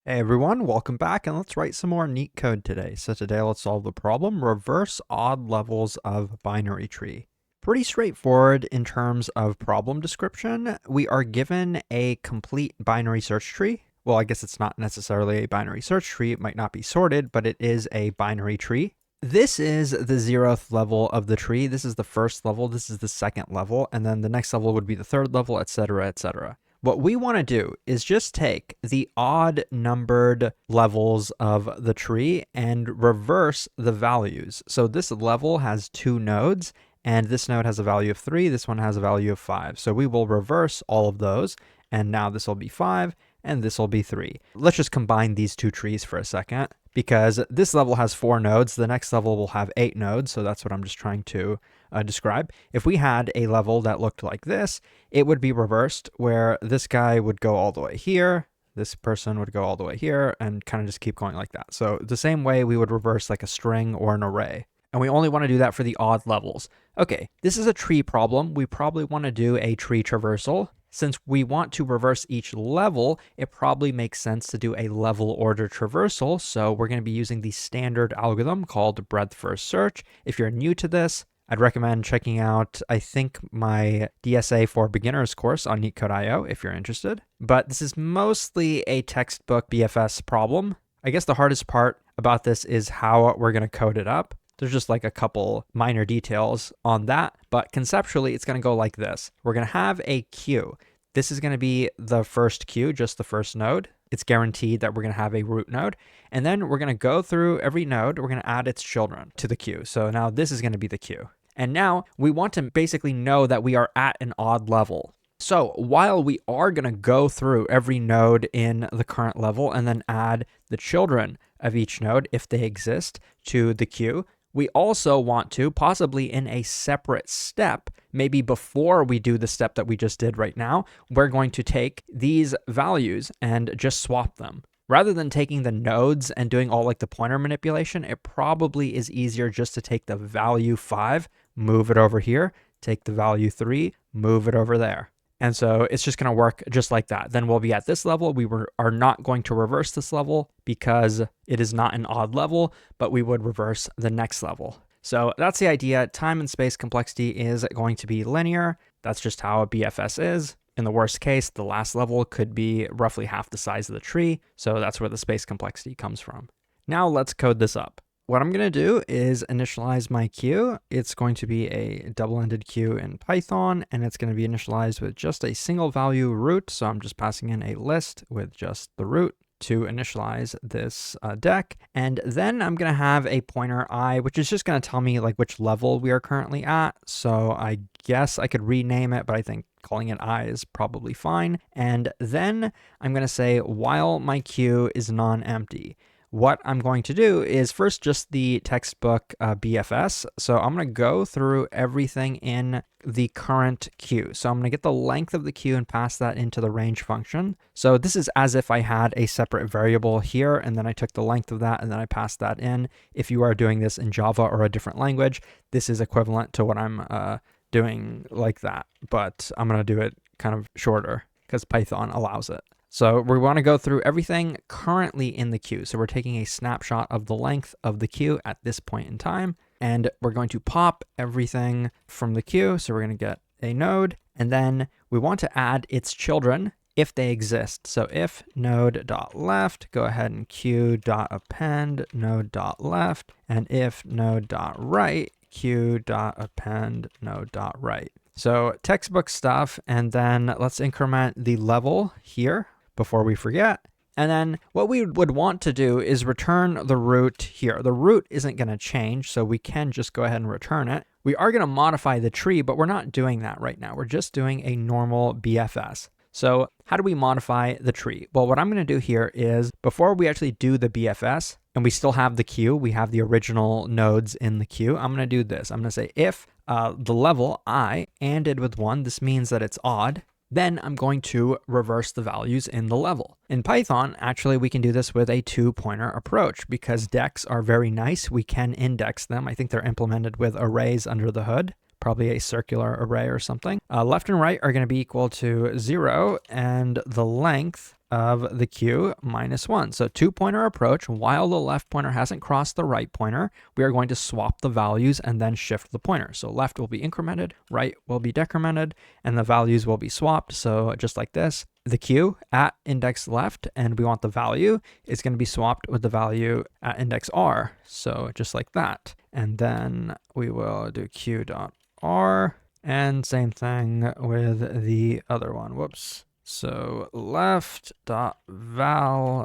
Hey everyone, welcome back, and let's write some more Leetcode today. So today let's solve the problem, reverse odd levels of binary tree. Pretty straightforward in terms of problem description. We are given a complete binary search tree. Well, I guess it's not necessarily a binary search tree. It might not be sorted, but it is a binary tree. This is the 0th level of the tree. This is the first level. This is the second level. And then the next level would be the third level, etc., etc. What we want to do is just take the odd numbered levels of the tree and reverse the values. So this level has 2 nodes, and this node has a value of 3, this one has a value of 5. So we will reverse all of those, and now this will be 5, and this will be 3. Let's just combine these 2 trees for a second, because this level has 4 nodes, the next level will have 8 nodes, so that's what I'm just trying to describe. If we had a level that looked like this, it would be reversed, where this guy would go all the way here, this person would go all the way here, and kind of just keep going like that. So the same way we would reverse like a string or an array. And we only want to do that for the odd levels. Okay, this is a tree problem. We probably want to do a tree traversal. Since we want to reverse each level, it probably makes sense to do a level order traversal. So we're going to be using the standard algorithm called breadth first search. If you're new to this, I'd recommend checking out, I think, my DSA for Beginners course on Leetcode.io if you're interested. But this is mostly a textbook BFS problem. I guess the hardest part about this is how we're going to code it up. There's just like a couple minor details on that, but conceptually it's going to go like this. We're going to have a queue. This is going to be the first queue, just the first node. It's guaranteed that we're going to have a root node. And then we're going to go through every node. We're going to add its children to the queue. So now this is going to be the queue. And now we want to basically know that we are at an odd level. So while we are going to go through every node in the current level and then add the children of each node, if they exist, to the queue, we also want to, possibly in a separate step, maybe before we do the step that we just did right now, we're going to take these values and just swap them. Rather than taking the nodes and doing all like the pointer manipulation, it probably is easier just to take the value 5, move it over here, take the value 3, move it over there. And so it's just going to work just like that. Then we'll be at this level. We are not going to reverse this level because it is not an odd level, but we would reverse the next level. So that's the idea. Time and space complexity is going to be linear. That's just how a BFS is. In the worst case, the last level could be roughly half the size of the tree. So that's where the space complexity comes from. Now let's code this up. What I'm going to do is initialize my queue. It's going to be a double-ended queue in Python, and it's going to be initialized with just a single value root. So I'm just passing in a list with just the root to initialize this deck. And then I'm going to have a pointer I, which is just going to tell me like which level we are currently at. So I guess I could rename it, but I think calling it I is probably fine. And then I'm going to say while my queue is non-empty. What I'm going to do is first just the textbook BFS. So I'm going to go through everything in the current queue. So I'm going to get the length of the queue and pass that into the range function. So this is as if I had a separate variable here, and then I took the length of that and then I passed that in. If you are doing this in Java or a different language, this is equivalent to what I'm doing like that. But I'm going to do it kind of shorter because Python allows it. So we want to go through everything currently in the queue. So we're taking a snapshot of the length of the queue at this point in time, and we're going to pop everything from the queue. So we're going to get a node, and then we want to add its children if they exist. So if node.left, go ahead and queue.append node.left, and if node.right, queue.append node.right. So textbook stuff, and then let's increment the level here before we forget. And then what we would want to do is return the root here. The root isn't going to change, so we can just go ahead and return it. We are going to modify the tree, but we're not doing that right now. We're just doing a normal BFS. So how do we modify the tree? Well, what I'm going to do here is before we actually do the BFS, and we still have the queue, we have the original nodes in the queue, I'm going to do this. I'm going to say if the level I ANDed with 1, this means that it's odd, then I'm going to reverse the values in the level. In Python, actually, we can do this with a 2-pointer approach because decks are very nice. We can index them. I think they're implemented with arrays under the hood. probably a circular array or something. Left and right are going to be equal to 0, and the length of the queue -1. So 2-pointer approach, while the left pointer hasn't crossed the right pointer, we are going to swap the values and then shift the pointer. So left will be incremented, right will be decremented, and the values will be swapped. So just like this, the queue at index left, and we want the value, is going to be swapped with the value at index r. So just like that. And then we will do q.r, and same thing with the other one. Whoops. So left.val,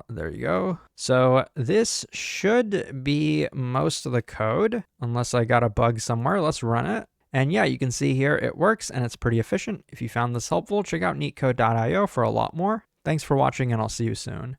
there you go. So this should be most of the code, unless I got a bug somewhere. Let's run it. And yeah, you can see here it works and it's pretty efficient. If you found this helpful, check out leetcode.io for a lot more. Thanks for watching, and I'll see you soon.